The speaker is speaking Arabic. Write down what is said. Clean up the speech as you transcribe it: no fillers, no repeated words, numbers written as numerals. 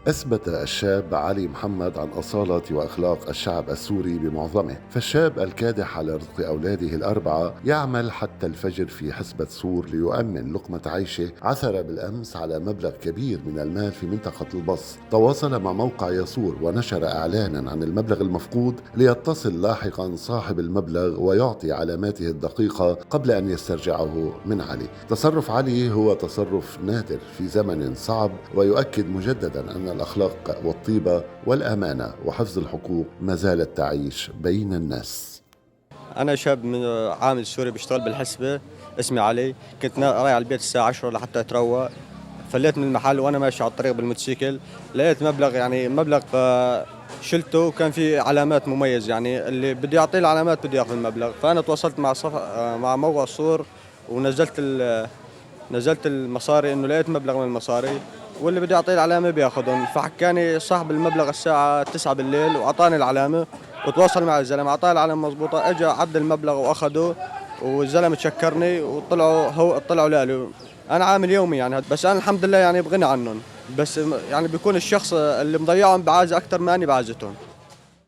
أثبت الشاب علي محمد عن أصالة وأخلاق الشعب السوري بمعظمه، فالشاب الكادح على رزق أولاده الأربعة يعمل حتى الفجر في حسبة سور ليؤمن لقمة عيشه. عثر بالأمس على مبلغ كبير من المال في منطقة البص، تواصل مع موقع يسور ونشر إعلانا عن المبلغ المفقود ليتصل لاحقا صاحب المبلغ ويعطي علاماته الدقيقة قبل أن يسترجعه من علي. تصرف علي هو تصرف نادر في زمن صعب، ويؤكد مجددا أن الأخلاق والطيبة والأمانة وحفظ الحقوق ما زالت تعيش بين الناس. أنا شاب من عامل سوري بشتغل بالحسبة، اسمي علي. كنت رايح على البيت الساعة 10 لحتى أتروق، فليت من المحل وأنا ماشي على الطريق بالموتوسيكل لقيت مبلغ، يعني مبلغ شلته وكان في علامات مميز، يعني اللي بدي يعطيه العلامات بدي ياخذ المبلغ. فأنا تواصلت مع مع موقع صور ونزلت نزلت المصاري، إنه لقيت مبلغ من المصاري واللي بدي أعطيه العلامة بياخذهم. فحكاني صاحب المبلغ الساعة 9 بالليل وأعطاني العلامة، وتواصل مع الزلمة أعطاني العلامة مضبوطة، أجا عد المبلغ وأخده، والزلمة تشكرني طلعوا لالي. أنا عامل يومي يعني، بس أنا الحمد لله يعني بغني عنهم، بس يعني بيكون الشخص اللي مضيعهم بعازة أكثر ما أني بعازتهم.